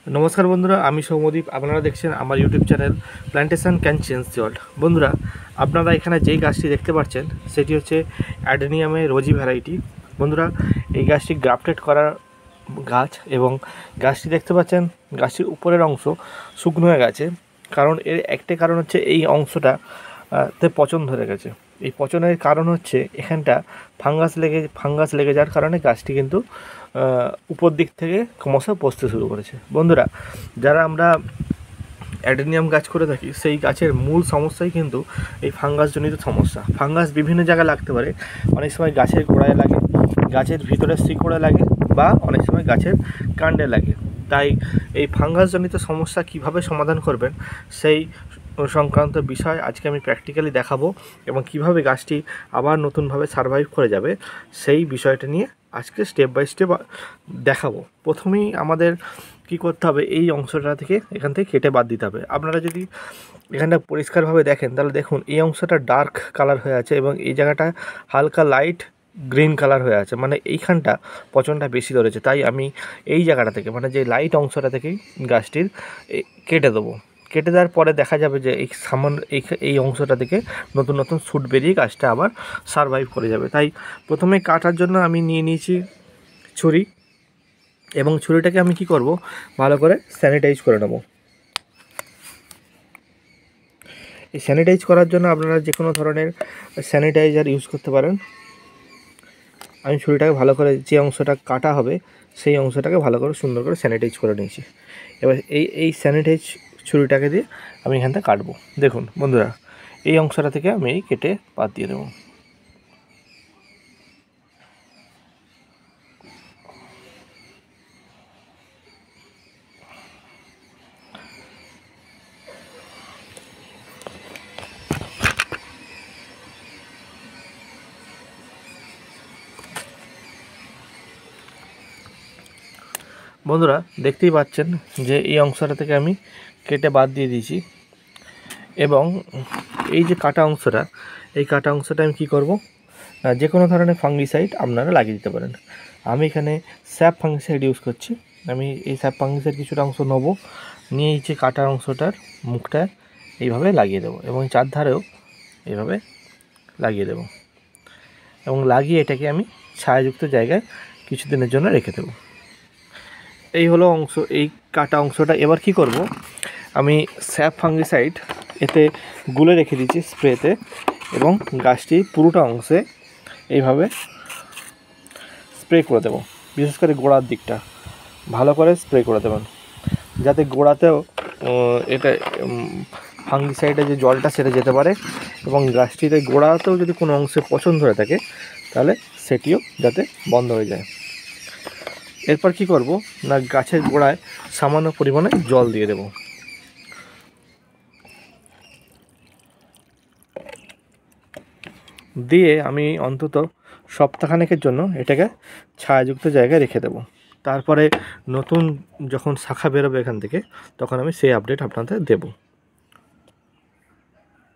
नमस्कार बंधुरा आमी सौम्यदीप आपनारा देखছেন আমার YouTube channel plantation can change the world. বন্ধুরা আপনারা এখানে যেই গাছটি দেখতে পাচ্ছেন সেটি হচ্ছে অ্যাডেনিয়ামের রোজি ভ্যারাইটি। বন্ধুরা এই গাছটি গ্রাফটেড করা গাছ এবং গাছটি দেখতে পাচ্ছেন গাছটির উপরের অংশ শুকনো হয়ে গেছে। কারণ এর একটা কারণ হচ্ছে এই অংশটা তে পচন ধরে গেছে। এই পচনের কারণ হচ্ছে এখানটা ফাঙ্গাস লেগে যাওয়ার কারণে গাছটি কিন্তু উপর দিক থেকে ক্রমশ পচতে শুরু করেছে। বন্ধুরা যারা আমরা অ্যাডেনিয়াম গাছ করে থাকি সেই গাছের মূল সমস্যাই কিন্তু এই ফাঙ্গাসজনিত সমস্যা। ফাঙ্গাস বিভিন্ন জায়গায় লাগতে পারে, অনেক সময় গাছের গোড়ায় লাগে, গাছের ভিতরে শিকড়ে লাগে বা অনেক সময় গাছের কাণ্ডে লাগে। তাই এই ফাঙ্গাসজনিত সমস্যা কিভাবে সমাধান করবেন সেই সংক্রান্ত বিষয় আজকে আমি প্র্যাকটিক্যালি দেখাবো এবং কিভাবে গাছটি আবার নতুনভাবে সারভাইভ করে যাবে সেই বিষয়টা নিয়ে আজকে স্টেপ বাই স্টেপ দেখাবো। প্রথমেই আমাদের কি করতে হবে, এই অংশটা থেকে এখান থেকে কেটে বাদ দিতে হবে। আপনারা যদি এখানটা পরিষ্কারভাবে দেখেন তাহলে দেখুন এই অংশটা ডার্ক কালার হয়ে আছে এবং এই জায়গাটা হালকা লাইট গ্রিন কালার হয়ে আছে, মানে এইখানটা পচনটা বেশি ধরেছে। তাই আমি এই জায়গাটা থেকে মানে যে লাইট অংশটা থেকেই গাছটির কেটে দেবো। কেটে দেওয়ার পরে দেখা যাবে যে এই সামান্য এই অংশটা থেকে নতুন নতুন শ্যুট বেরিয়ে গাছটা আবার সারভাইভ করে যাবে। তাই প্রথমে কাটার জন্য আমি নিয়ে নিয়েছি ছুরি এবং ছুরিটাকে আমি কি করব, ভালো করে স্যানিটাইজ করে নেব। এই স্যানিটাইজ করার জন্য আপনারা যে কোনো ধরনের স্যানিটাইজার ইউজ করতে পারেন। আমি ছুরিটাকে ভালো করে যে অংশটা কাটা হবে সেই অংশটাকে ভালো করে সুন্দর করে স্যানিটাইজ করে নিয়েছি। এবার এই স্যানিটাইজ ছুরিটাকে দিয়ে আমি এখানটা কাটবো। দেখুন বন্ধুরা এই অংশটা থেকে আমি কেটে বাদ দিয়ে দেবো। বন্ধুরা দেখতেই পাচ্ছেন যে এই অংশটা থেকে আমি কেটে বাদ দিয়ে দিয়েছি এবং এই যে কাটা অংশটা, এই কাটা অংশটা আমি কি করব, যে কোনো ধরনের ফাঙ্গিসাইড আপনারা লাগিয়ে দিতে পারেন। আমি এখানে স্যাপ ফাঙ্গিসাইড ইউজ করছি। আমি এই স্যাপ ফাঙ্গিসাইড কিছুটা অংশ নেবো, নিয়ে এই যে কাটা অংশটার মুখটা এইভাবে লাগিয়ে দেবো এবং চারধারেও এইভাবে লাগিয়ে দেবো এবং লাগিয়ে এটাকে আমি ছায়াযুক্ত জায়গায় কিছুদিনের জন্য রেখে দেবো। এই হলো অংশ, এই কাটা অংশটা। এবার কি করব, আমি স্যাপ ফাঙ্গিসাইড এতে গুলে রেখে দিচ্ছি স্প্রেতে এবং গাছটি পুরোটা অংশে এইভাবে স্প্রে করে দেবো। বিশেষ করে গোড়ার দিকটা ভালো করে স্প্রে করে দেবেন যাতে গোড়াতেও এটা ফাঙ্গিসাইডে যে জলটা সেটা যেতে পারে এবং গাছটিতে গোড়াতেও যদি কোনো অংশে পচন ধরে থাকে তাহলে সেটিও যাতে বন্ধ হয়ে যায়। এরপর কি করব না, গাছের গোড়ায় সামান্য পরিমাণে জল দিয়ে দেব। দিয়ে আমি অন্তত সপ্তাহখানেকের জন্য এটাকে ছায়াযুক্ত জায়গায় রেখে দেব। তারপরে নতুন যখন শাখা বেরোবে এখান থেকে তখন আমি সেই আপডেট আপনাদের দেব।